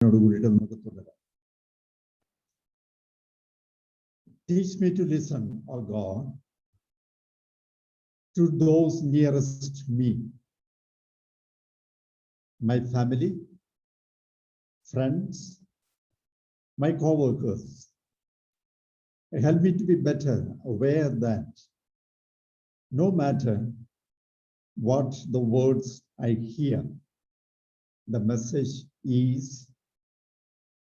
Teach me to listen, O God, to those nearest me, my family, friends, my co-workers. Help me to be better aware that no matter what the words I hear, the message is,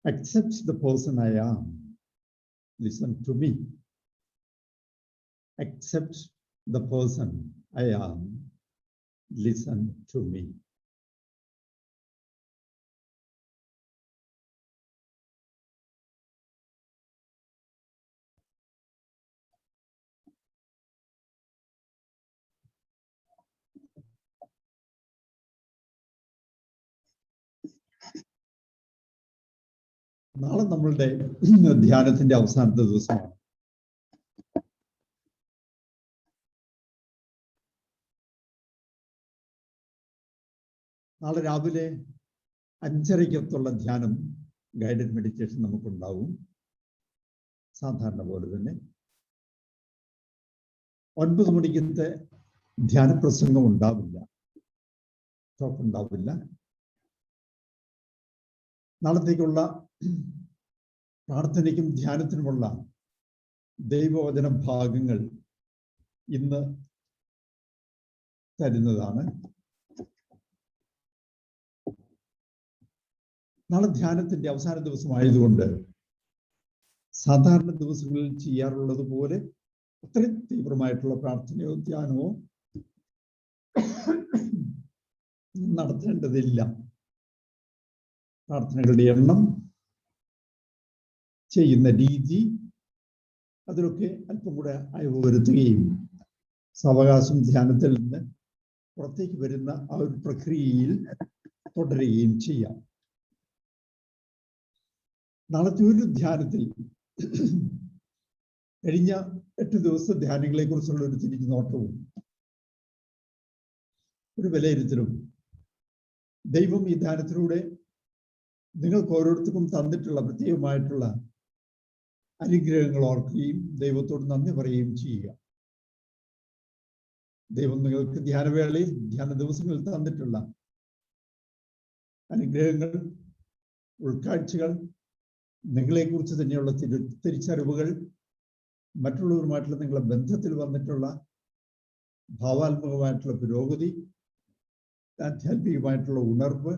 accept the person I am, listen to me. Accept the person I am, listen to me. നാളെ നമ്മളുടെ ധ്യാനത്തിന്റെ അവസാനത്തെ ദിവസമാണ്. നാളെ രാവിലെ 5:30 ധ്യാനം guided meditation നമുക്കുണ്ടാവും. സാധാരണ പോലെ തന്നെ 9 മണിക്കത്തെ ധ്യാന പ്രസംഗം ഉണ്ടാവില്ല, ടോക്ക് ഉണ്ടാവില്ല. നാളത്തേക്കുള്ള പ്രാർത്ഥനയ്ക്കും ധ്യാനത്തിനുമുള്ള ദൈവവചന ഭാഗങ്ങൾ ഇന്ന് തരുന്നതാണ്. നാളെ ധ്യാനത്തിന്റെ അവസാന ദിവസമായതുകൊണ്ട് സാധാരണ ദിവസങ്ങളിൽ ചെയ്യാറുള്ളത് പോലെ അത്രയും തീവ്രമായിട്ടുള്ള പ്രാർത്ഥനയോ ധ്യാനമോ നടത്തേണ്ടതില്ല. പ്രാർത്ഥനകളുടെ എണ്ണം, ചെയ്യുന്ന രീതി, അതിലൊക്കെ അല്പം കൂടെ അയവ് വരുത്തുകയും സാവകാശം ധ്യാനത്തിൽ നിന്ന് പുറത്തേക്ക് വരുന്ന ആ ഒരു പ്രക്രിയയിൽ തുടരുകയും ചെയ്യാം. നാളത്തെ ഒരു ധ്യാനത്തിൽ കഴിഞ്ഞ 8 ദിവസത്തെ ധ്യാനങ്ങളെ കുറിച്ചുള്ള ഒരു തിരിഞ്ഞു നോട്ടവും ഒരു വിലയിരുത്തലും ദൈവം ഈ ധ്യാനത്തിലൂടെ നിങ്ങൾക്ക് ഓരോരുത്തർക്കും തന്നിട്ടുള്ള പ്രത്യേകമായിട്ടുള്ള അനുഗ്രഹങ്ങൾ ഓർക്കുകയും ദൈവത്തോട് നന്ദി പറയുകയും ചെയ്യുക. ദൈവം നിങ്ങൾക്ക് ധ്യാനവേളയിൽ ധ്യാന ദിവസങ്ങളിൽ തന്നിട്ടുള്ള അനുഗ്രഹങ്ങൾ, ഉൾക്കാഴ്ചകൾ, നിങ്ങളെക്കുറിച്ച് തന്നെയുള്ള തിരിച്ചറിവുകൾ, മറ്റുള്ളവരുമായിട്ടുള്ള നിങ്ങളുടെ ബന്ധത്തിൽ വന്നിട്ടുള്ള ഭാവാത്മകമായിട്ടുള്ള പുരോഗതി, ആധ്യാത്മികമായിട്ടുള്ള ഉണർവ്,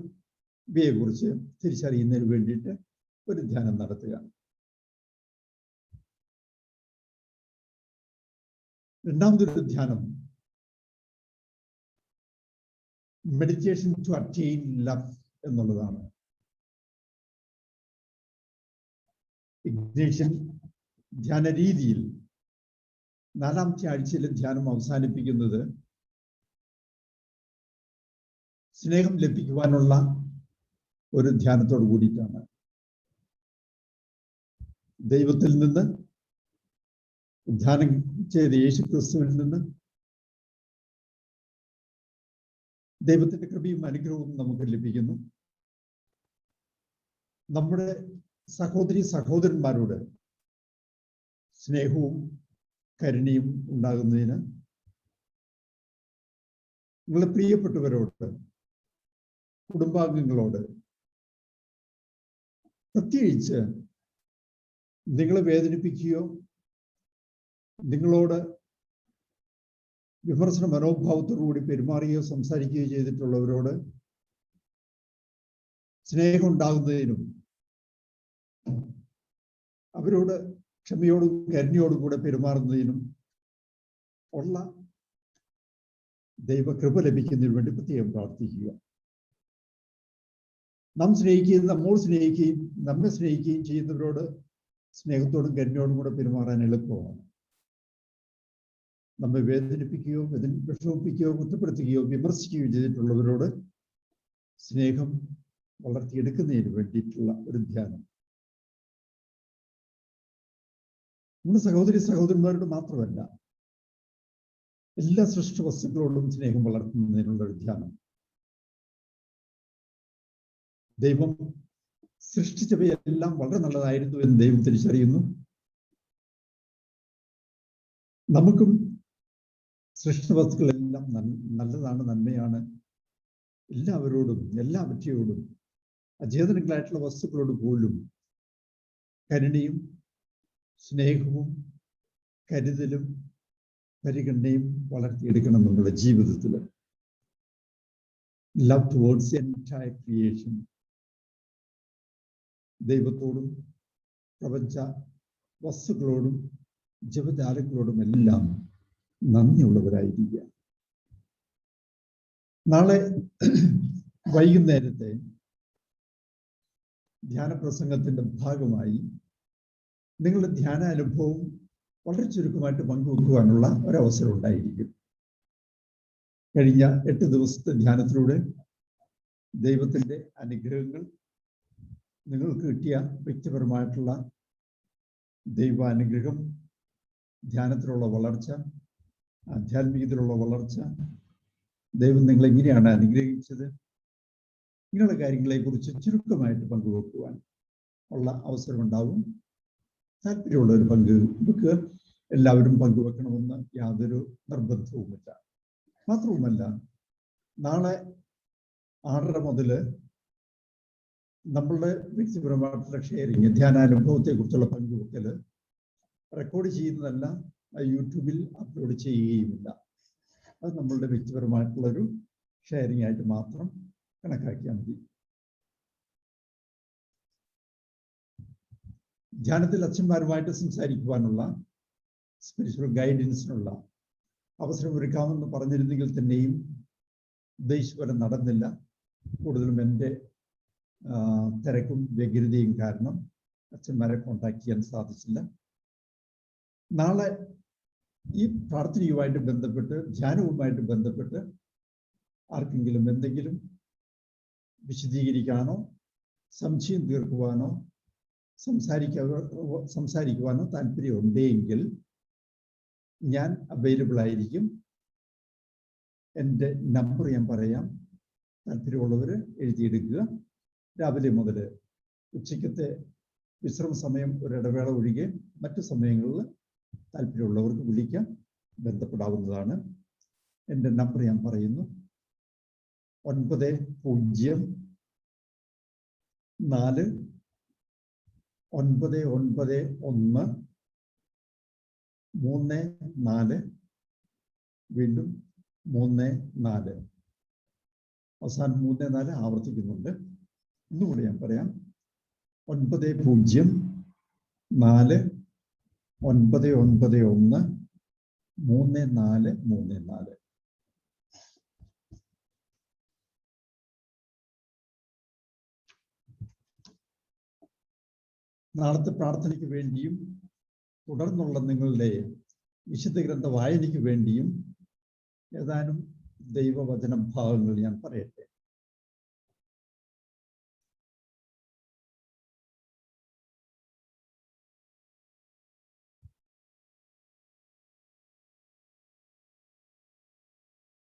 ഇവയെക്കുറിച്ച് തിരിച്ചറിയുന്നതിന് വേണ്ടിയിട്ട് ഒരു ധ്യാനം നടത്തുക. രണ്ടാമതൊരു ധ്യാനം മെഡിറ്റേഷൻ ടു അറ്റെയിൻ ലവ് എന്നുള്ളതാണ്. ഇഗ്നേഷ്യൻ ധ്യാന രീതിയിൽ 4ാമത്തെ ആഴ്ചയിലെ ധ്യാനം അവസാനിപ്പിക്കുന്നത് സ്നേഹം ലഭിക്കുവാനുള്ള ഒരു ധ്യാനത്തോട് കൂടിയിട്ടാണ്. ദൈവത്തിൽ നിന്ന്, ഉദ്ധാനം ചെയ്ത യേശുക്രിസ്തുവിൽ നിന്ന് ദൈവത്തിന്റെ കൃപയും അനുഗ്രഹവും നമുക്ക് ലഭിക്കുന്നു. നമ്മുടെ സഹോദരി സഹോദരന്മാരോട് സ്നേഹവും കരുണയും ഉണ്ടാകുന്നതിന്, നിങ്ങളുടെ പ്രിയപ്പെട്ടവരോട്, കുടുംബാംഗങ്ങളോട്, പ്രത്യേകിച്ച് നിങ്ങളെ വേദനിപ്പിക്കുകയോ നിങ്ങളോട് വിമർശന മനോഭാവത്തോടുകൂടി പെരുമാറുകയോ സംസാരിക്കുകയോ ചെയ്തിട്ടുള്ളവരോട് സ്നേഹം ഉണ്ടാകുന്നതിനും അവരോട് ക്ഷമയോടും കരുണയോടും കൂടെ പെരുമാറുന്നതിനും ഉള്ള ദൈവകൃപ ലഭിക്കുന്നതിന് വേണ്ടി പ്രത്യേകം പ്രാർത്ഥിക്കുക. നാം സ്നേഹിക്കുകയും നമ്മോട് സ്നേഹിക്കുകയും നമ്മെ സ്നേഹിക്കുകയും ചെയ്യുന്നവരോട് സ്നേഹത്തോടും കരുണയോടും കൂടെ പെരുമാറാൻ എളുപ്പമാണ്. നമ്മെ വേദനിപ്പിക്കുകയോ വിഷമിപ്പിക്കുകയോ കുറ്റപ്പെടുത്തുകയോ വിമർശിക്കുകയോ ചെയ്തിട്ടുള്ളവരോട് സ്നേഹം വളർത്തിയെടുക്കുന്നതിന് വേണ്ടിയിട്ടുള്ള ഒരു ധ്യാനം. നമ്മുടെ സഹോദരി സഹോദരന്മാരോട് മാത്രമല്ല, എല്ലാ സൃഷ്ടി വസ്തുക്കളോടും സ്നേഹം വളർത്തുന്നതിനുള്ള ഒരു ധ്യാനം. ദൈവം സൃഷ്ടിച്ചവയെല്ലാം വളരെ നല്ലതായിരുന്നു എന്ന് ദൈവം തിരിച്ചറിയുന്നു. നമുക്കും സൃഷ്ടവസ്തുക്കളെല്ലാം നല്ലതാണ്, നന്മയാണ്. എല്ലാവരോടും എല്ലാവറ്റയോടും അചേതനങ്ങളായിട്ടുള്ള വസ്തുക്കളോട് പോലും കരുണയും സ്നേഹവും കരുതലും പരിഗണനയും വളർത്തിയെടുക്കണം നമ്മുടെ ജീവിതത്തിൽ. Love towards entire creation. ദൈവത്തോടും പ്രപഞ്ച വസ്തുക്കളോടും ജീവജാലങ്ങളോടും എല്ലാം നന്ദിയുള്ളവരായിരിക്കുക. നാളെ വൈകുന്നേരത്തെ ധ്യാന പ്രസംഗത്തിന്റെ ഭാഗമായി നിങ്ങളുടെ ധ്യാനാനുഭവം വളരെ ചുരുക്കമായിട്ട് പങ്കുവെക്കുവാനുള്ള ഒരവസരം ഉണ്ടായിരിക്കും. കഴിഞ്ഞ 8 ദിവസത്തെ ധ്യാനത്തിലൂടെ ദൈവത്തിൻ്റെ അനുഗ്രഹങ്ങൾ, നിങ്ങൾക്ക് കിട്ടിയ വ്യക്തിപരമായിട്ടുള്ള ദൈവാനുഗ്രഹം, ധ്യാനത്തിലുള്ള വളർച്ച, ആധ്യാത്മികതയിലുള്ള വളർച്ച, ദൈവം നിങ്ങളെങ്ങനെയാണ് അനുഗ്രഹിച്ചത്, ഇങ്ങനെയുള്ള കാര്യങ്ങളെക്കുറിച്ച് ചുരുക്കമായിട്ട് പങ്കുവെക്കുവാൻ ഉള്ള അവസരമുണ്ടാവും. താല്പര്യമുള്ളവർ പങ്കുവെക്കുക. എല്ലാവരും പങ്കുവെക്കണമെന്ന് യാതൊരു നിർബന്ധവുമില്ല. മാത്രവുമല്ല, നാളെ 6:30 മുതൽ നമ്മളുടെ വ്യക്തിപരമായിട്ടുള്ള ഷെയറിങ്, ധ്യാനാനുഭവത്തെ കുറിച്ചുള്ള പങ്കുവെക്കൽ റെക്കോർഡ് ചെയ്യുന്നതല്ല, യൂട്യൂബിൽ അപ്ലോഡ് ചെയ്യുകയുമില്ല. അത് നമ്മളുടെ വ്യക്തിപരമായിട്ടുള്ളൊരു ഷെയറിംഗ് ആയിട്ട് മാത്രം കണക്കാക്കിയാൽ മതി. ധ്യാനത്തിൽ അച്ഛന്മാരുമായിട്ട് സംസാരിക്കുവാനുള്ള, സ്പിരിച്വൽ ഗൈഡൻസിനുള്ള അവസരം ഒരുക്കാമെന്ന് പറഞ്ഞിരുന്നെങ്കിൽ തന്നെയും ഉദ്ദേശിച്ചപോലെ നടന്നില്ല. കൂടുതലും എൻ്റെ തിരക്കും വ്യഗ്രതയും കാരണം അച്ഛന്മാരെ കോൺടാക്ട് ചെയ്യാൻ സാധിച്ചില്ല. നാളെ ഈ പ്രാർത്ഥനയുമായിട്ട് ബന്ധപ്പെട്ട്, ധ്യാനവുമായിട്ട് ബന്ധപ്പെട്ട് ആർക്കെങ്കിലും എന്തെങ്കിലും വിശദീകരിക്കാനോ സംശയം തീർക്കുവാനോ സംസാരിക്കുവാനോ താല്പര്യമുണ്ടെങ്കിൽ ഞാൻ അവൈലബിൾ ആയിരിക്കും. എൻ്റെ നമ്പർ ഞാൻ പറയാം. താല്പര്യമുള്ളവർ എഴുതിയെടുക്കുക. രാവിലെ മുതൽ ഉച്ചയ്ക്കത്തെ വിശ്രമ സമയം ഒരിടവേള ഒഴികെ മറ്റു സമയങ്ങളിൽ താല്പര്യമുള്ളവർക്ക് വിളിക്കാം, ബന്ധപ്പെടാവുന്നതാണ്. എൻ്റെ നമ്പർ ഞാൻ പറയുന്നു: 90499134, വീണ്ടും 34, അവസാനം 34 ആവർത്തിക്കുന്നുണ്ട്. ഇന്നുകൂടി ഞാൻ പറയാം: 9049913434. നാളത്തെ പ്രാർത്ഥനയ്ക്ക് വേണ്ടിയും തുടർന്നുള്ള നിങ്ങളുടെ വിശുദ്ധ ഗ്രന്ഥ വായനയ്ക്ക് വേണ്ടിയും ഏതാനും ദൈവവചന ഭാഗങ്ങൾ ഞാൻ പറയട്ടെ.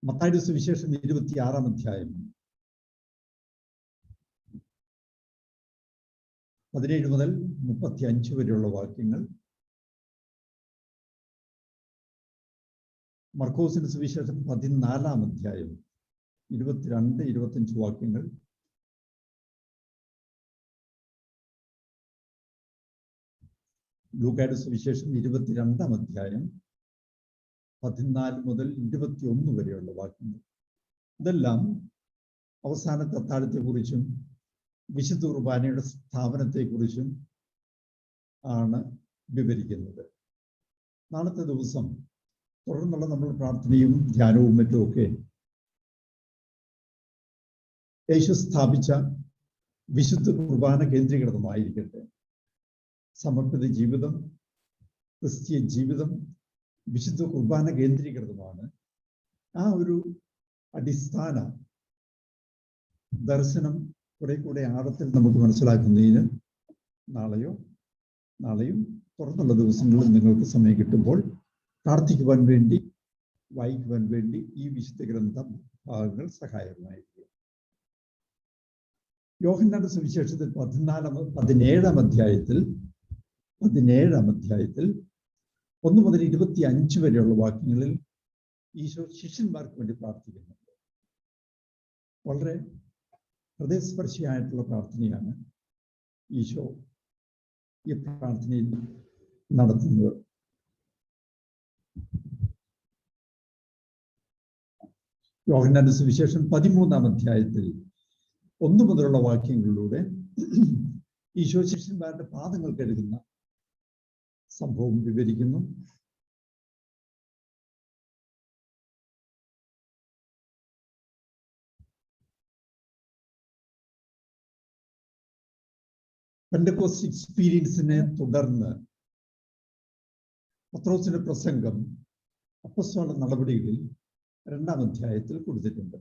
മത്തായിയുടെ സുവിശേഷം 26-ാം അധ്യായം 17 മുതൽ 35 വരെയുള്ള വാക്യങ്ങൾ. മർക്കോസിന്റെ സുവിശേഷം 14-ാം അധ്യായം 22-25 വാക്യങ്ങൾ. ലൂക്കായുടെ സുവിശേഷം 22-ാം അധ്യായം 14 മുതൽ 21 വരെയുള്ള വാക്യങ്ങൾ. ഇതെല്ലാം അവസാനത്തെ അത്താഴത്തെക്കുറിച്ചും വിശുദ്ധ കുർബാനയുടെ സ്ഥാപനത്തെക്കുറിച്ചും ആണ് വിവരിക്കുന്നത്. നാളത്തെ ദിവസം തുടർന്നുള്ള നമ്മൾ പ്രാർത്ഥനയും ധ്യാനവും മറ്റുമൊക്കെ യേശു സ്ഥാപിച്ച വിശുദ്ധ കുർബാന കേന്ദ്രീകൃതമായിരിക്കട്ടെ. സമർപ്പിത ജീവിതം, ക്രിസ്തീയ ജീവിതം വിശുദ്ധ കുർബാന കേന്ദ്രീകൃതമാണ്. ആ ഒരു അടിസ്ഥാന ദർശനം കൂടെ ആഴത്തിൽ നമുക്ക് മനസ്സിലാക്കുന്നതിന് നാളെയും തുടർന്നുള്ള ദിവസങ്ങളിലും നിങ്ങൾക്ക് സമയം കിട്ടുമ്പോൾ പ്രാർത്ഥിക്കുവാൻ വേണ്ടി, വായിക്കുവാൻ വേണ്ടി ഈ വിശുദ്ധ ഗ്രന്ഥ ഭാഗങ്ങൾ സഹായകമായിരിക്കും. യോഹന്നാന്റെ സുവിശേഷത്തിൽ 17-ാം അധ്യായത്തിൽ 1 മുതൽ 25 വരെയുള്ള വാക്യങ്ങളിൽ ഈശോ ശിഷ്യന്മാർക്ക് വേണ്ടി പ്രാർത്ഥിക്കുന്നുണ്ട്. വളരെ ഹൃദയസ്പർശിയായിട്ടുള്ള പ്രാർത്ഥനയാണ് ഈശോ ഈ പ്രാർത്ഥനയിൽ നടത്തുന്നത്. യോഹന്നാന്റെ സുവിശേഷം 13-ാം അധ്യായത്തിൽ 1 മുതലുള്ള വാക്യങ്ങളിലൂടെ ഈശോ ശിഷ്യന്മാരുടെ പാദങ്ങൾ കഴുകുന്ന സംഭവം വിവരിക്കുന്നു. പെന്തക്കോസ്റ്റ് എക്സ്പീരിയൻസിനെ തുടർന്ന് പത്രോസിന്റെ പ്രസംഗം അപ്പസ്തോല നടപടികളിൽ 2-ാം അധ്യായത്തിൽ കൊടുത്തിട്ടുണ്ട്.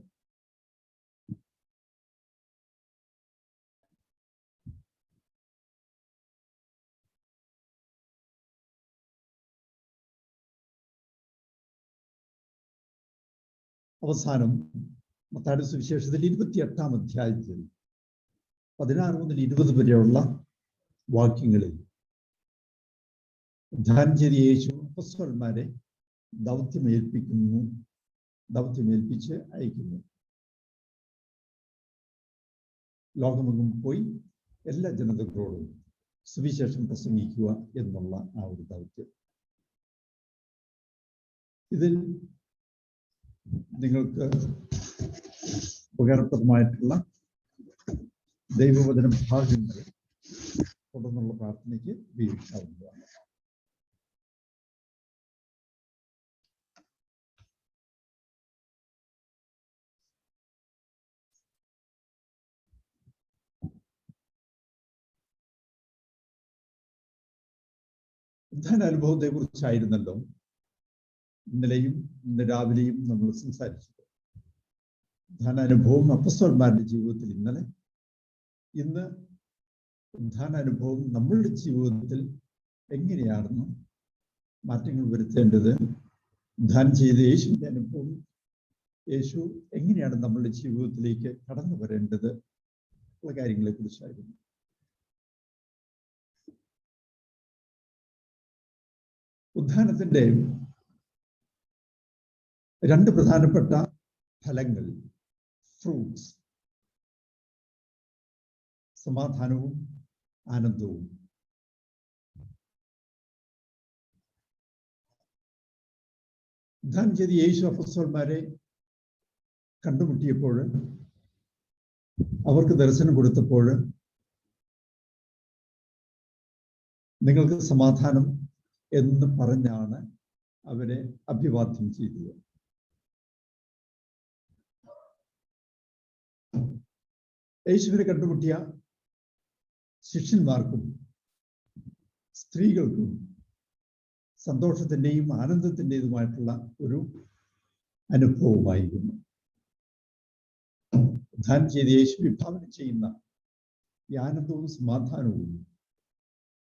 അവസാനം മത്തായിയുടെ സുവിശേഷത്തിൽ 28-ാം അധ്യായത്തിൽ 16 മുതൽ 20 വരെയുള്ള വാക്യങ്ങളിൽ ഉദ്ധാനം ചെയ്ത യേശു അപ്പോസ്തലന്മാരെ ദൗത്യമേൽപ്പിച്ച് അയക്കുന്നു. ലോകമെങ്ങും പോയി എല്ലാ ജനതകളോടും സുവിശേഷം പ്രസംഗിക്കുക എന്നുള്ള ആ ഒരു ദൗത്യം. ഇതിൽ നിങ്ങൾക്ക് ഉപകാരപ്രദമായിട്ടുള്ള ദൈവവചന ഭാഗങ്ങൾ തുടർന്നുള്ള പ്രാർത്ഥനയ്ക്ക് ഉപയോഗിക്കാവുന്നതാണ്. ഉദ്ധാനാനുഭവത്തെ കുറിച്ചായിരുന്നല്ലോ ഇന്ന് രാവിലെയും നമ്മൾ സംസാരിച്ചത്. ഉദ്ധാനാനുഭവം അപ്പോസ്തലന്മാരുടെ ജീവിതത്തിൽ ഇന്ന് ഉദ്ധാനാനുഭവം നമ്മളുടെ ജീവിതത്തിൽ എങ്ങനെയാണെന്ന് മാറ്റങ്ങൾ വരുത്തേണ്ടത്, ഉദ്ധാനം ചെയ്ത യേശുവിൻ്റെ അനുഭവം യേശു എങ്ങനെയാണ് നമ്മളുടെ ജീവിതത്തിലേക്ക് കടന്നു വരേണ്ടത് ഉള്ള കാര്യങ്ങളെ കുറിച്ചായിരുന്നു. ഉദ്ധാനത്തിന്റെ 2 പ്രധാനപ്പെട്ട ഫലങ്ങൾ, ഫ്രൂട്ട്സ്, സമാധാനവും ആനന്ദവും. ഉദ്ധാനം ചെയ്ത് യേശു അപ്പോസ്തലന്മാരെ കണ്ടുമുട്ടിയപ്പോൾ, അവർക്ക് ദർശനം കൊടുത്തപ്പോൾ, നിങ്ങൾക്ക് സമാധാനം എന്ന് പറഞ്ഞാണ് അവരെ അഭിവാദ്യം ചെയ്തത്. യേശുവിനെ കണ്ടുമുട്ടിയ ശിഷ്യന്മാർക്കും സ്ത്രീകൾക്കും സന്തോഷത്തിൻ്റെയും ആനന്ദത്തിൻ്റെതുമായിട്ടുള്ള ഒരു അനുഭവമായിരുന്നു. ഉദ്ധാനം ചെയ്ത് യേശു വിഭാവനം ചെയ്യുന്ന ഈ ആനന്ദവും സമാധാനവും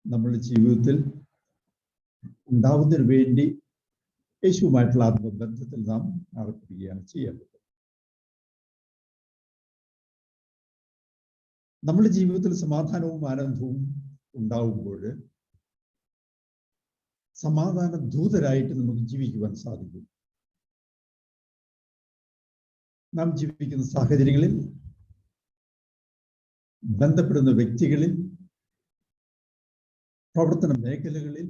നമ്മുടെ ജീവിതത്തിൽ ഉണ്ടാവുന്നതിന് വേണ്ടി യേശുവുമായിട്ടുള്ള ആത്മബന്ധത്തിൽ നാം നടത്തുകയാണ് ചെയ്യേണ്ടത്. നമ്മുടെ ജീവിതത്തിൽ സമാധാനവും ആനന്ദവും ഉണ്ടാവുമ്പോൾ സമാധാന ദൂതരായിട്ട് നമുക്ക് ജീവിക്കുവാൻ സാധിക്കും. നാം ജീവിക്കുന്ന സാഹചര്യങ്ങളിൽ, ബന്ധപ്പെടുന്ന വ്യക്തികളിൽ, പ്രവർത്തന മേഖലകളിൽ,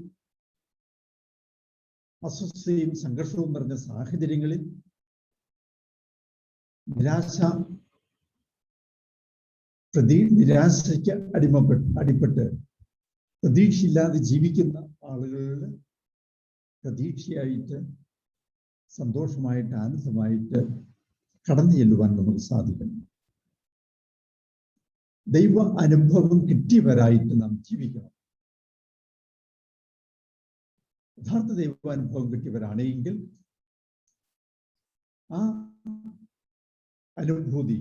അസ്വസ്ഥയും സംഘർഷവും നിറഞ്ഞ സാഹചര്യങ്ങളിൽ, നിരാശയ്ക്ക് അടിപ്പെട്ട് പ്രതീക്ഷയില്ലാതെ ജീവിക്കുന്ന ആളുകളിൽ പ്രതീക്ഷയായിട്ട്, സന്തോഷമായിട്ട്, ആനന്ദമായിട്ട് കടന്നു ചെല്ലുവാൻ നമുക്ക് സാധിക്കണം. ദൈവ അനുഭവം കിട്ടിയവരായിട്ട് നാം ജീവിക്കണം. യഥാർത്ഥ ദൈവാനുഭവം കിട്ടിയവരാണെങ്കിൽ ആ അനുഭൂതി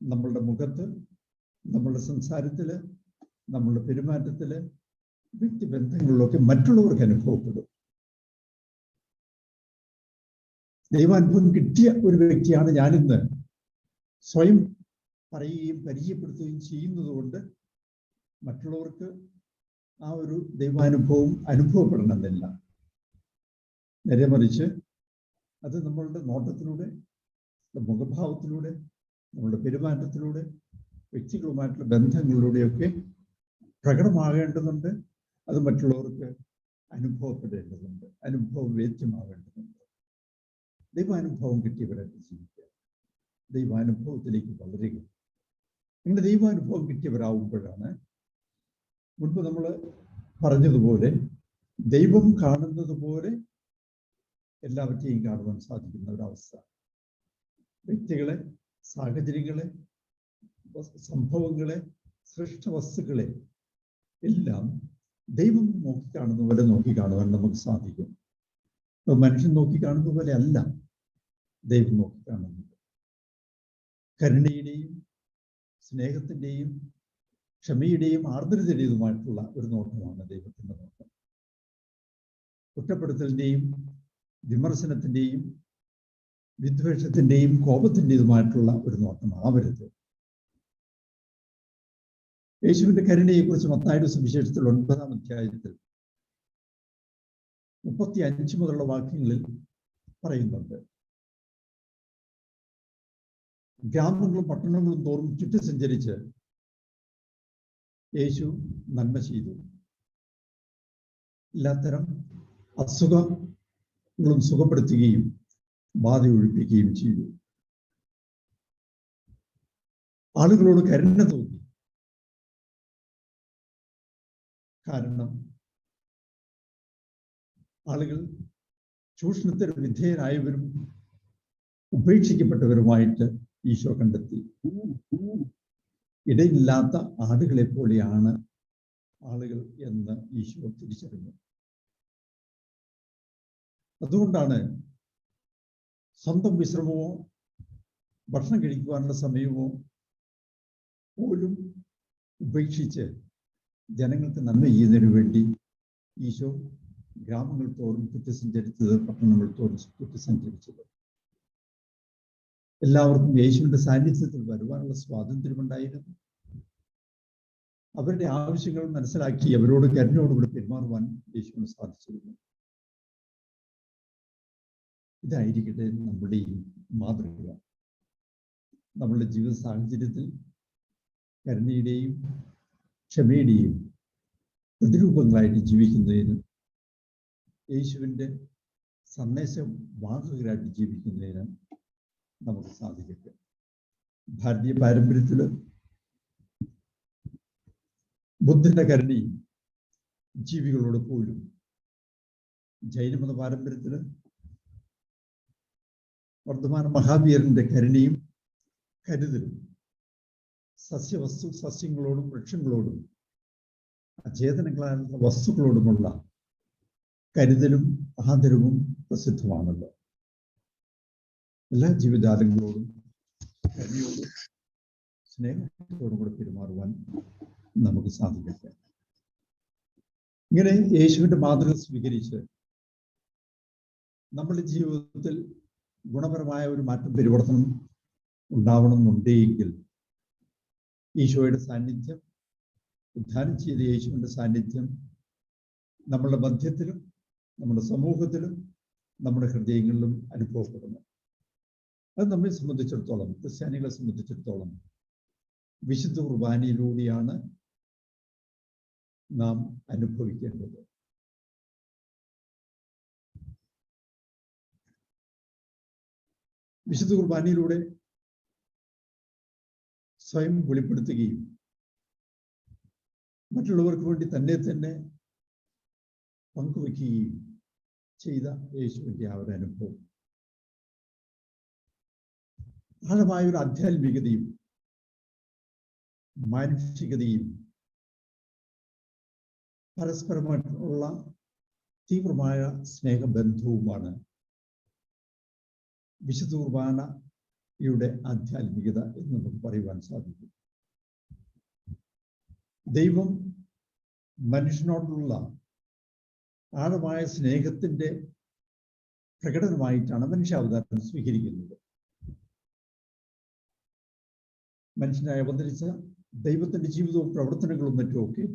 നമ്മളുടെ മുഖത്ത്, നമ്മളുടെ സംസാരത്തില്, നമ്മളുടെ പെരുമാറ്റത്തില്, വ്യക്തിബന്ധങ്ങളിലൊക്കെ മറ്റുള്ളവർക്ക് അനുഭവപ്പെടും. ദൈവാനുഭവം കിട്ടിയ ഒരു വ്യക്തിയാണ് ഞാനിന്ന് സ്വയം പറയുകയും പരിചയപ്പെടുത്തുകയും ചെയ്യുന്നത് കൊണ്ട് മറ്റുള്ളവർക്ക് ആ ഒരു ദൈവാനുഭവം അനുഭവപ്പെടണമെന്നില്ല. നേരെ മറിച്ച് അത് നമ്മളുടെ നോട്ടത്തിലൂടെ, മുഖഭാവത്തിലൂടെ, നമ്മളുടെ പെരുമാറ്റത്തിലൂടെ, വ്യക്തികളുമായിട്ടുള്ള ബന്ധങ്ങളിലൂടെയൊക്കെ പ്രകടമാകേണ്ടതുണ്ട്. അത് മറ്റുള്ളവർക്ക് അനുഭവപ്പെടേണ്ടതുണ്ട്, അനുഭവവേദ്യമാവേണ്ടതുണ്ട്. ദൈവാനുഭവം കിട്ടിയവരായിട്ട് ജീവിക്കുക, ദൈവാനുഭവത്തിലേക്ക് വളരുക. അങ്ങനെ ദൈവാനുഭവം കിട്ടിയവരാകുമ്പോഴാണ് മുൻപ് നമ്മൾ പറഞ്ഞതുപോലെ ദൈവം കാണുന്നത് പോലെ എല്ലാവരെയും കാണുവാൻ സാധിക്കുന്ന ഒരവസ്ഥ. വ്യക്തികളെ, സാഹചര്യങ്ങളെ, സംഭവങ്ങളെ, സൃഷ്ടവസ്തുക്കളെ എല്ലാം ദൈവം നോക്കിക്കാണുന്ന പോലെ നോക്കിക്കാണുവാൻ നമുക്ക് സാധിക്കും. മനുഷ്യൻ നോക്കിക്കാണുന്ന പോലെ അല്ല ദൈവം നോക്കിക്കാണുന്നത്. കരുണയുടെയും സ്നേഹത്തിൻ്റെയും ക്ഷമയുടെയും ആർദ്രതയുടേതുമായിട്ടുള്ള ഒരു നോട്ടമാണ് ദൈവത്തിൻ്റെ നോട്ടം. കുറ്റപ്പെടുത്തലിൻ്റെയും വിമർശനത്തിൻ്റെയും വിദ്വേഷത്തിൻ്റെയും കോപത്തിൻ്റെതുമായിട്ടുള്ള ഒരു നോട്ടമാവരുത്. യേശുവിന്റെ കരുണയെക്കുറിച്ച് മത്തായിയുടെ സുവിശേഷത്തിൽ 9-ാം അധ്യായത്തിൽ 35 മുതലുള്ള വാക്യങ്ങളിൽ പറയുന്നുണ്ട്. ഗ്രാമങ്ങളും പട്ടണങ്ങളും തോറും ചുറ്റി സഞ്ചരിച്ച് യേശു നന്മ ചെയ്തു. എല്ലാത്തരം അസുഖങ്ങളും സുഖപ്പെടുത്തുകയും ബാധ ഒഴിപ്പിക്കുകയും ചെയ്തു. ആളുകളോട് കരുണ തോന്നി. കാരണം ആളുകൾ ചൂഷണത്തിന് വിധേയരായവരും ഉപേക്ഷിക്കപ്പെട്ടവരുമായിട്ട് ഈശോ കണ്ടെത്തി. ഇടയില്ലാത്ത ആടുകളെ പോലെയാണ് ആളുകൾ എന്ന് ഈശോ തിരിച്ചറിഞ്ഞു. അതുകൊണ്ടാണ് സ്വന്തം വിശ്രമമോ ഭക്ഷണം കഴിക്കുവാനുള്ള സമയമോ പോലും ഉപേക്ഷിച്ച് ജനങ്ങൾക്ക് നന്മ ചെയ്യുന്നതിനു വേണ്ടി ഈശോ ഗ്രാമങ്ങൾ തോറും ചുറ്റി സഞ്ചരിച്ചത്, പട്ടണങ്ങൾ തോറും ചുറ്റി സഞ്ചരിച്ചത്. എല്ലാവർക്കും യേശുവിന്റെ സാന്നിധ്യത്തിൽ വരുവാനുള്ള സ്വാതന്ത്ര്യമുണ്ടായിരുന്നു. അവരുടെ ആവശ്യങ്ങൾ മനസ്സിലാക്കി അവരോട് കരുണയോടുകൂടി പെരുമാറുവാൻ യേശുവിന് സാധിച്ചിരുന്നു. ഇതായിരിക്കട്ടെ നമ്മുടെ ഈ മാതൃക. നമ്മളുടെ ജീവിത സാഹചര്യത്തിൽ കരുണയുടെയും ക്ഷമയുടെയും പ്രതിരൂപങ്ങളായിട്ട് ജീവിക്കുന്നതിന്, യേശുവിൻ്റെ സന്ദേശം വാഹകരായിട്ട് ജീവിക്കുന്നതിന് നമുക്ക് സാധിക്കട്ടെ. ഭാരതീയ പാരമ്പര്യത്തിൽ ബുദ്ധന്റെ കരുണയും ജീവികളോട് പോലും, ജൈനമത പാരമ്പര്യത്തിൽ വർദ്ധമാന മഹാവീരന്റെ കരുണയും കരുതലും സസ്യങ്ങളോടും വൃക്ഷങ്ങളോടും അചേതനങ്ങളായ വസ്തുക്കളോടുമുള്ള കരുതലും ആദരവും പ്രസിദ്ധമാണല്ലോ. എല്ലാ ജീവജാലങ്ങളോടും കരുണയോടും സ്നേഹത്തോടും കൂടെ പെരുമാറുവാൻ നമുക്ക് സാധിക്കട്ടെ. ഇങ്ങനെ യേശുവിന്റെ മാതൃക സ്വീകരിച്ച് നമ്മുടെ ജീവിതത്തിൽ ഗുണപരമായ ഒരു മാറ്റം, പരിവർത്തനം ഉണ്ടാവണമെന്നുണ്ടെങ്കിൽ ഈശോയുടെ സാന്നിധ്യം, ഉദ്ധാനം ചെയ്ത യേശുവിന്റെ സാന്നിധ്യം നമ്മളുടെ മധ്യത്തിലും നമ്മുടെ സമൂഹത്തിലും നമ്മുടെ ഹൃദയങ്ങളിലും അനുഭവപ്പെടുന്നു. അത് നമ്മെ സംബന്ധിച്ചിടത്തോളം, ക്രിസ്ത്യാനികളെ സംബന്ധിച്ചിടത്തോളം വിശുദ്ധ കുർബാനയിലൂടെയാണ് നാം അനുഭവിക്കേണ്ടത്. വിശുദ്ധ കുർബാനയിലൂടെ സ്വയം വെളിപ്പെടുത്തുകയും മറ്റുള്ളവർക്ക് വേണ്ടി തന്നെ പങ്കുവയ്ക്കുകയും ചെയ്ത യേശുവിൻ്റെ ആ ഒരു അനുഭവം ആഴമായൊരു ആധ്യാത്മികതയും മാനുഷികതയും പരസ്പരമായിട്ടുള്ള തീവ്രമായ സ്നേഹബന്ധവുമാണ് വിശുദ്ധ കുർബാനയുടെ ആധ്യാത്മികത എന്ന് നമുക്ക് പറയുവാൻ സാധിക്കും. ദൈവം മനുഷ്യനോടുള്ള ആഴമായ സ്നേഹത്തിന്റെ പ്രകടനമായിട്ടാണ് മനുഷ്യാവതാരം സ്വീകരിക്കുന്നത്. മനുഷ്യനായി അവതരിച്ച ദൈവത്തിന്റെ ജീവിതവും പ്രവർത്തനങ്ങളും മറ്റുമൊക്കെ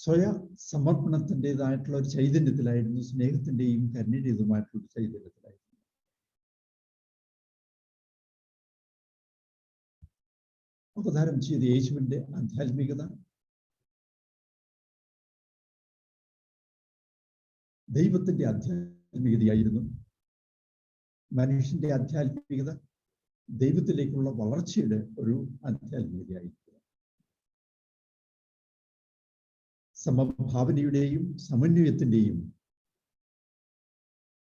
സ്വയ സമർപ്പണത്തിൻ്റെതായിട്ടുള്ള ഒരു ചൈതന്യത്തിലായിരുന്നു, സ്നേഹത്തിന്റെയും കരുണയുടേതുമായിട്ടുള്ള ഒരു ചൈതന്യത്തിലായിരുന്നു. അവതാരം ചെയ്ത യേശുവിന്റെ ആധ്യാത്മികത ദൈവത്തിന്റെ ആധ്യാത്മികതയായിരുന്നു. മനുഷ്യന്റെ ആധ്യാത്മികത ദൈവത്തിലേക്കുള്ള വളർച്ചയുടെ ഒരു ആധ്യാത്മികതയായിരുന്നു. സമഭാവനയുടെയും സമന്വയത്തിന്റെയും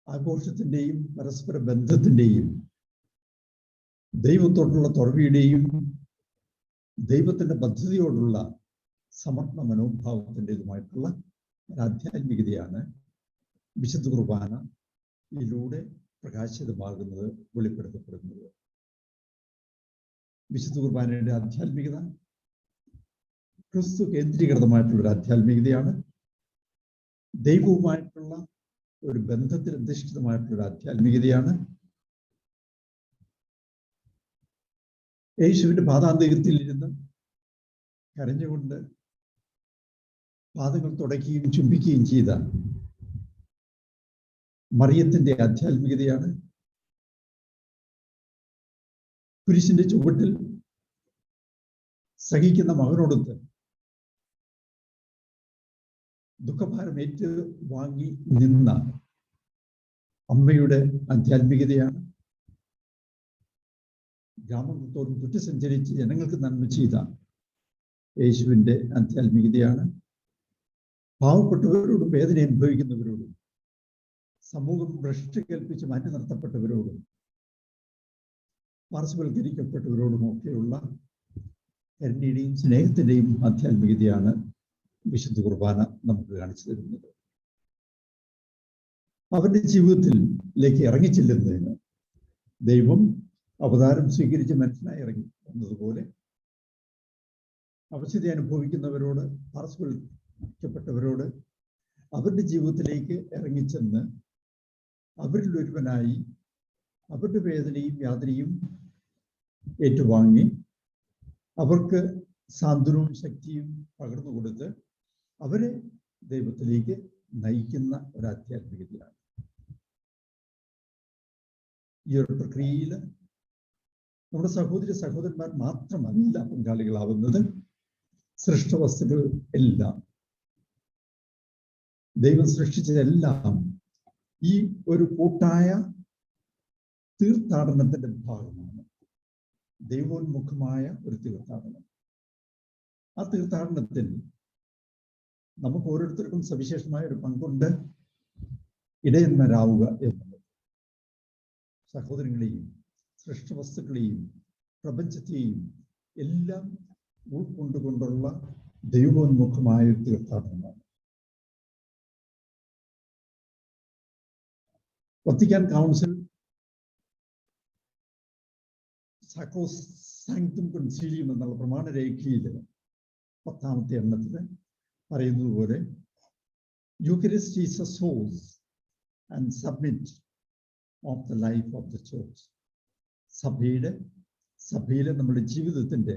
ആഘോഷത്തിന്റെയും പരസ്പര ബന്ധത്തിന്റെയും ദൈവത്തോടുള്ള തുറവിയുടെയും ദൈവത്തിന്റെ പദ്ധതിയോടുള്ള സമർപ്പണ മനോഭാവത്തിൻ്റെതുമായിട്ടുള്ള ഒരു ആധ്യാത്മികതയാണ് വിശുദ്ധ കുർബാനയിലൂടെ പ്രകാശിതമാകുന്നത്, വെളിപ്പെടുത്തപ്പെടുന്നത്. വിശുദ്ധ കുർബാനയുടെ ആധ്യാത്മികത ക്രിസ്തു കേന്ദ്രീകൃതമായിട്ടുള്ള ഒരു ആധ്യാത്മികതയാണ്. ദൈവവുമായിട്ടുള്ള ഒരു ബന്ധത്തിൽ അധിഷ്ഠിതമായിട്ടുള്ള ഒരു ആധ്യാത്മികതയാണ്. യേശുവിന്റെ പാദാന്ത്യത്തിൽ ഇരുന്ന് കരഞ്ഞുകൊണ്ട് പാദങ്ങൾ തുടയ്ക്കുകയും ചുംബിക്കുകയും ചെയ്ത മറിയത്തിന്റെ ആധ്യാത്മികതയാണ്. കുരിശിന്റെ ചുവട്ടിൽ സഹിക്കുന്ന മകനോടൊത്ത് ദുഃഖഭാരം ഏറ്റു വാങ്ങി നിന്ന അമ്മയുടെ ആധ്യാത്മികതയാണ്. ഗ്രാമങ്ങൾ തോറും ചുറ്റി സഞ്ചരിച്ച് ജനങ്ങൾക്ക് നന്മ ചെയ്ത യേശുവിന്റെ ആധ്യാത്മികതയാണ്. പാവപ്പെട്ടവരോടും വേദന അനുഭവിക്കുന്നവരോടും സമൂഹം ഭ്രഷ്ട് കൽപ്പിച്ച് മാറ്റി നിർത്തപ്പെട്ടവരോടും പാർശ്വവൽക്കരിക്കപ്പെട്ടവരോടും ഒക്കെയുള്ള കരുണയുടെയും സ്നേഹത്തിന്റെയും ആധ്യാത്മികതയാണ് വിശുദ്ധ കുർബാന നമുക്ക് കാണിച്ചു തരുന്നത്. അവരുടെ ജീവിതത്തിലേക്ക് ഇറങ്ങിച്ചെല്ലുന്നതിന് ദൈവം അവതാരം സ്വീകരിച്ച് മനുഷ്യനായി ഇറങ്ങി എന്നതുപോലെ അവശത അനുഭവിക്കുന്നവരോട്, പാർശ്വവൽക്കരിക്കപ്പെട്ടവരോട് അവരുടെ ജീവിതത്തിലേക്ക് ഇറങ്ങിച്ചെന്ന് അവരിൽ ഒരുവനായി അവരുടെ വേദനയും യാതനയും ഏറ്റുവാങ്ങി അവർക്ക് സാന്ത്വനവും ശക്തിയും പകർന്നു കൊടുത്ത് അവരെ ദൈവത്തിലേക്ക് നയിക്കുന്ന ഒരു ആധ്യാത്മികതയാണ്. ഈ ഒരു പ്രക്രിയയിൽ നമ്മുടെ സഹോദരന്മാർ മാത്രമല്ല പങ്കാളികളാവുന്നത്. സൃഷ്ടവസ്തുക്കൾ എല്ലാം, ദൈവം സൃഷ്ടിച്ചതെല്ലാം ഈ ഒരു കൂട്ടായ തീർത്ഥാടനത്തിന്റെ ഭാഗമാണ്. ദൈവോന്മുഖമായ ഒരു തീർത്ഥാടനം. ആ തീർത്ഥാടനത്തിൽ നമുക്ക് ഓരോരുത്തർക്കും സവിശേഷമായ ഒരു പങ്കുണ്ട്. ഇടയന്മാരാവുക എന്നുള്ളത് സഹോദരങ്ങളെയും സൃഷ്ടവസ്തുക്കളെയും പ്രപഞ്ചത്തെയും എല്ലാം ഉൾക്കൊണ്ടുകൊണ്ടുള്ള ദൈവോന്മുഖമായ ഒരു തീർത്ഥാടനമാണ്. വത്തിക്കാൻ കൗൺസിൽ സാക്രോസാങ്ക്തും കൺസീലിയം എന്നുള്ള പ്രമാണരേഖയിൽ 10ാമത്തെ എണ്ണത്തിൽ പറയുന്നത് പോലെ Eucharist is A source and submit of the life of the church. സഭയിലെ നമ്മുടെ ജീവിതത്തിന്റെ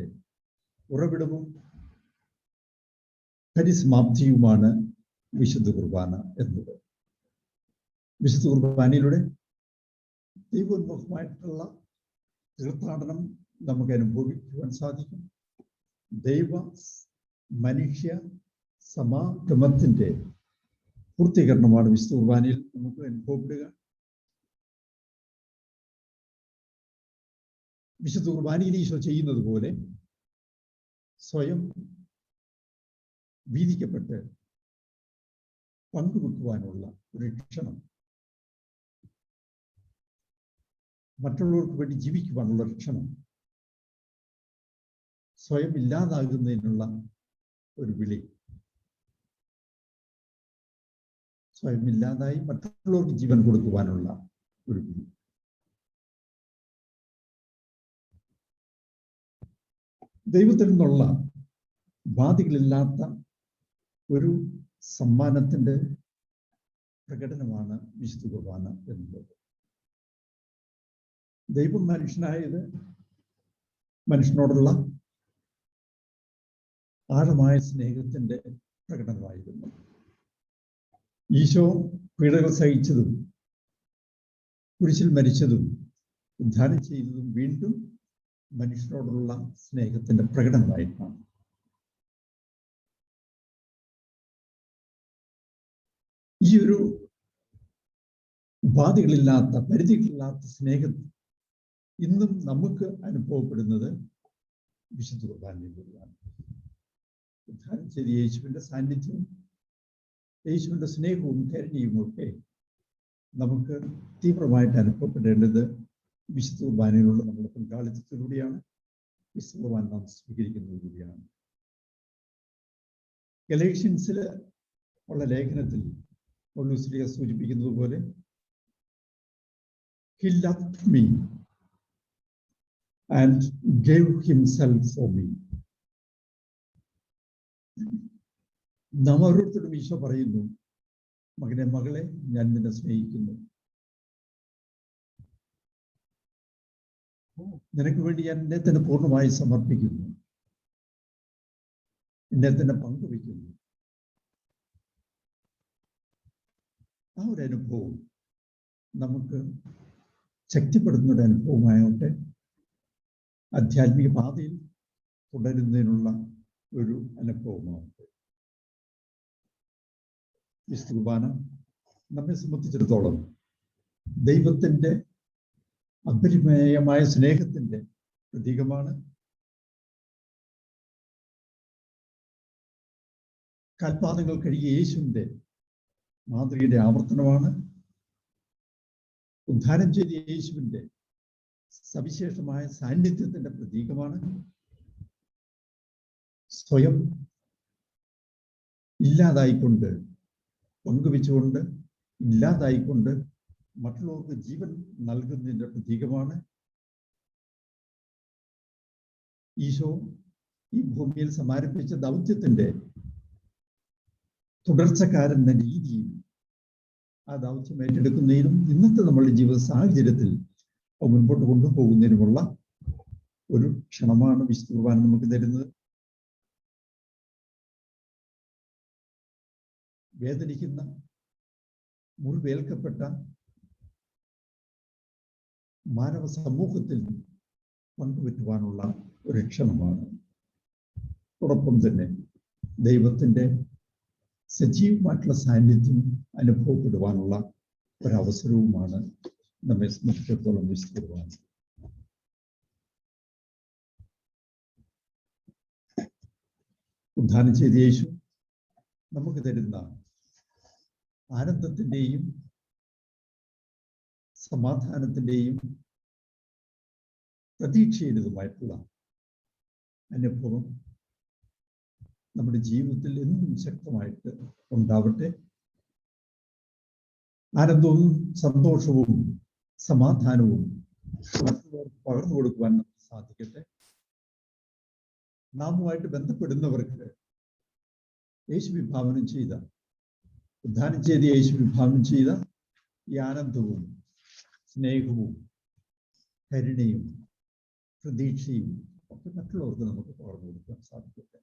ഉറവിടവും പരിസമാപ്തിയുമാണ് വിശുദ്ധ കുർബാന എന്നത്. വിശുദ്ധ കുർബാനയിലൂടെ ദൈവോന്മുഖമായിട്ടുള്ള തീർത്ഥാടനം നമുക്ക് അനുഭവിക്കുവാൻ സാധിക്കും. ദൈവ മനുഷ്യ സമാഗമത്തിന്റെ പൂർത്തീകരണമാണ് വിശുദ്ധ കുർബാനയിൽ നമുക്ക് അനുഭവപ്പെടുക. വിശുദ്ധ കുർബാനയിൽ ഈശോ ചെയ്യുന്നത് പോലെ സ്വയം വീതിക്കപ്പെട്ട് പങ്കുവെക്കുവാനുള്ള ഒരു ക്ഷണം, മറ്റുള്ളവർക്ക് വേണ്ടി ജീവിക്കുവാനുള്ള ക്ഷണം, സ്വയം ഇല്ലാതാകുന്നതിനുള്ള ഒരു വിളി, സ്വയം ഇല്ലാതായി മറ്റുള്ളവർക്ക് ജീവൻ കൊടുക്കുവാനുള്ള ഒരു വിളി. ദൈവത്തിൽ നിന്നുള്ള ബാധകളില്ലാത്ത ഒരു സമ്മാനത്തിന്റെ പ്രകടനമാണ് വിശുദ്ധ കുർബാന എന്നുള്ളത്. ദൈവം മനുഷ്യനായത് മനുഷ്യനോടുള്ള ആഴമായ സ്നേഹത്തിന്റെ പ്രകടനമായിരുന്നു. ഈശോ പീഡകൾ സഹിച്ചതും കുരിശിൽ മരിച്ചതും ഉദ്ധാനം ചെയ്തതും വീണ്ടും മനുഷ്യരോടുള്ള സ്നേഹത്തിന്റെ പ്രകടനമായിട്ടാണ്. ഈ ഒരു ഉപാധികളില്ലാത്ത, പരിധികളില്ലാത്ത സ്നേഹം ഇന്നും നമുക്ക് അനുഭവപ്പെടുന്നത് വിശുദ്ധ കുർബാനയിലൂടെയാണ്. ഉദ്ധാനം ചെയ്ത യേശുവിന്റെ സാന്നിധ്യവും യേശുവിന്റെ സ്നേഹവും കരുണയും ഒക്കെ നമുക്ക് തീവ്രമായിട്ട് അനുഭവപ്പെടേണ്ടത് വിശുദ്ധ കുർബാനയിലുള്ള നമ്മുടെ പങ്കാളിത്തത്തിലൂടെയാണ്, വിശുദ്ധ കുർബാന നാം സ്വീകരിക്കുന്നതിലൂടെയാണ്. ഗലേഷ്യൻസിൽ ഉള്ള ലേഖനത്തിൽ പൗലോസ് ശ്ലീഹ സൂചിപ്പിക്കുന്നത് പോലെ He loved me and gave himself for me. നാം ഓരോരുത്തരും ഈശോ പറയുന്നു, മകനെ, മകളെ, ഞാൻ നിന്നെ സ്നേഹിക്കുന്നു, നിനക്ക് വേണ്ടി ഞാൻ എന്നെ തന്നെ പൂർണ്ണമായി സമർപ്പിക്കുന്നു, എന്നെ തന്നെ പങ്കുവയ്ക്കുന്നു. ആ ഒരു അനുഭവം നമുക്ക് ശക്തിപ്പെടുത്തുന്ന ഒരു അനുഭവമായോട്ടെ ആധ്യാത്മിക പാതയിൽ തുടരുന്നതിനുള്ള ഒരു അനുഭവമാവട്ടെ. വിശുദ്ധ കുർബാന നമ്മെ സംബന്ധിച്ചിടത്തോളം ദൈവത്തിന്റെ അപരിമേയമായ സ്നേഹത്തിന്റെ പ്രതീകമാണ്. കാൽപാദങ്ങൾ കഴുകിയ യേശുവിന്റെ മാതൃകയുടെ ആവർത്തനമാണ്. ഉദ്ധാനം ചെയ്ത യേശുവിന്റെ സവിശേഷമായ സാന്നിധ്യത്തിന്റെ പ്രതീകമാണ്. സ്വയം ഇല്ലാതായിക്കൊണ്ട്, പങ്കുവെച്ചുകൊണ്ട്, ഇല്ലാതായിക്കൊണ്ട് മറ്റുള്ളവർക്ക് ജീവൻ നൽകുന്നതിന്റെ പ്രതീകമാണ്. ഈശോ ഈ ഭൂമിയിൽ സമാരംഭിച്ച ദൗത്യത്തിന്റെ തുടർച്ചക്കാരൻ എന്ന രീതിയിൽ ആ ദൗത്യം ഏറ്റെടുക്കുന്നതിനും ഇന്നത്തെ നമ്മളുടെ ജീവിത സാഹചര്യത്തിൽ മുൻപോട്ട് കൊണ്ടുപോകുന്നതിനുമുള്ള ഒരു ക്ഷണമാണ് വിശുദ്ധ കുർബാന നമുക്ക് തരുന്നത്. വേദനിക്കുന്ന, മുറിവേൽക്കപ്പെട്ട മാനവ സമൂഹത്തിൽ പങ്കുവെക്കുവാനുള്ള ഒരു ക്ഷണമാണ്. അതോടൊപ്പം തന്നെ ദൈവത്തിന്റെ സജീവമായിട്ടുള്ള സാന്നിധ്യം അനുഭവപ്പെടുവാനുള്ള ഒരവസരവുമാണ് നമ്മെ സംബന്ധിച്ചിടത്തോളം വിശുദ്ധ കുർബാന. ഉദ്ധാനം ചെയ്ത യേശു നമുക്ക് തരുന്ന ആനന്ദത്തിന്റെയും സമാധാനത്തിന്റെയും പ്രതീക്ഷയിലുമായിട്ടുള്ള അനുഭവം നമ്മുടെ ജീവിതത്തിൽ എന്നും ശക്തമായിട്ട് ഉണ്ടാവട്ടെ. ആനന്ദവും സന്തോഷവും സമാധാനവും മറ്റുള്ളവർക്ക് പകർന്നു കൊടുക്കുവാൻ നമുക്ക് സാധിക്കട്ടെ. നാമുമായിട്ട് ബന്ധപ്പെടുന്നവർക്ക് യേശു വിഭാവനം ചെയ്ത, ഉദ്ധാനം ചെയ്ത് യേശു വിഭാവനം ചെയ്ത ഈ ആനന്ദവും സ്നേഹവും കരുണയും പ്രതീക്ഷയും ഒക്കെ മറ്റുള്ളവർക്ക് നമുക്ക് പകർന്നു കൊടുക്കാൻ സാധിക്കട്ടെ.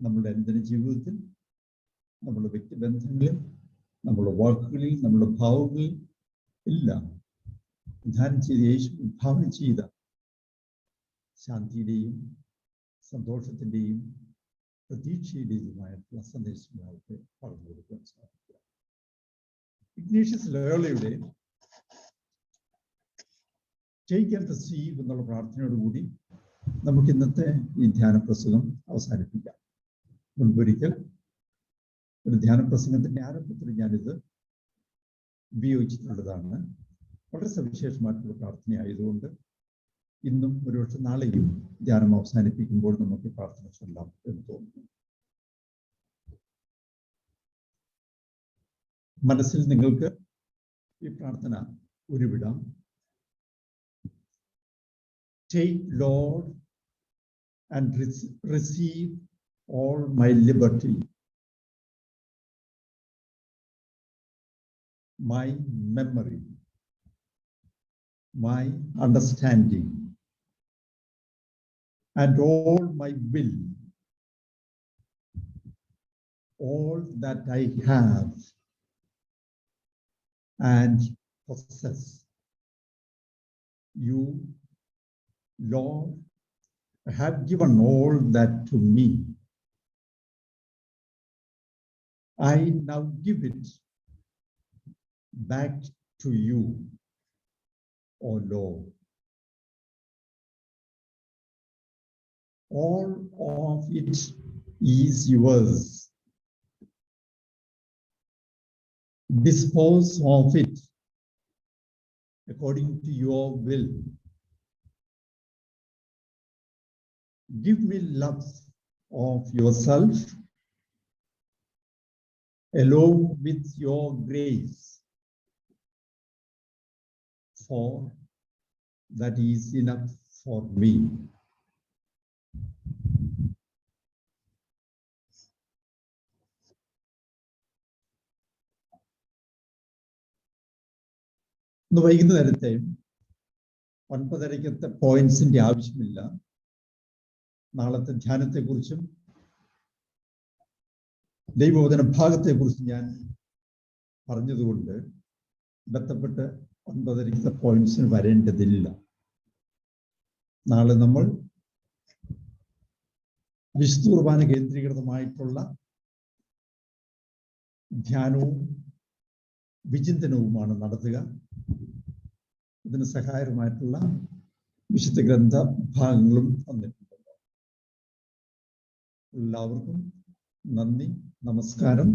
നമ്മുടെ അനുദിന ജീവിതത്തിൽ, നമ്മുടെ വ്യക്തിബന്ധങ്ങളിൽ, നമ്മുടെ വാക്കുകളിൽ, നമ്മുടെ ഭാവങ്ങളിൽ എല്ലാം ഉദ്ധാനം ചെയ്ത് യേശു വിഭാവനം ചെയ്ത ശാന്തിയുടെയും സന്തോഷത്തിന്റെയും പ്രതീക്ഷയുടേതുമായിട്ടുള്ള സന്ദേശങ്ങളായിട്ട് പറഞ്ഞു കൊടുക്കാൻ സാധിക്കുക. ഇഗ്നേഷ്യസ് ലോയോളയുടെ ടേക്ക് ആൻഡ് റിസീവ് എന്നുള്ള പ്രാർത്ഥനയോടുകൂടി നമുക്ക് ഇന്നത്തെ ഈ ധ്യാന പ്രസംഗം അവസാനിപ്പിക്കാം. മുൻപൊരിക്കൽ ഒരു ധ്യാന പ്രസംഗത്തിന്റെ ആരംഭത്തിൽ ഞാനിത് ഉപയോഗിച്ചിട്ടുള്ളതാണ്. വളരെ സവിശേഷമായിട്ടുള്ള പ്രാർത്ഥനയായതുകൊണ്ട് ഇന്നും ഒരുപക്ഷെ നാളെയും ധ്യാനം അവസാനിപ്പിക്കുമ്പോൾ നമുക്ക് പ്രാർത്ഥന ചൊല്ലാം എന്ന് തോന്നുന്നു. മനസ്സിൽ നിങ്ങൾക്ക് ഈ പ്രാർത്ഥന ഉരുവിടാം. Take, Lord, and receive all my liberty, my memory, my understanding, and all my will, all that I have and possess. You, Lord, have given all that to me. I now give it back to you, O Lord. All of it is yours. Dispose of it according to your will. Give me love of yourself along with your grace, for that is enough for me. ഇന്ന് വൈകുന്നേരത്തെ 9:30 പോയിന്റ്സിന്റെ ആവശ്യമില്ല. നാളത്തെ ധ്യാനത്തെക്കുറിച്ചും ദൈവവചന ഭാഗത്തെക്കുറിച്ചും ഞാൻ പറഞ്ഞതുകൊണ്ട് ബന്ധപ്പെട്ട് 9:30 പോയിന്റ്സിന് വരേണ്ടതില്ല. നാളെ നമ്മൾ വിശുദ്ധ കുർബാന കേന്ദ്രീകൃതമായിട്ടുള്ള ധ്യാനവും വിചിന്തനവുമാണ് നടത്തുക. ഇതിന് സഹായകമായിട്ടുള്ള വിശുദ്ധ ഗ്രന്ഥ ഭാഗങ്ങളും തന്നിട്ടുണ്ട്. എല്ലാവർക്കും നന്ദി, നമസ്കാരം.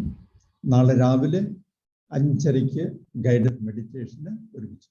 നാളെ രാവിലെ 5:30 ഗൈഡഡ് മെഡിറ്റേഷന് ഒരുമിച്ച്.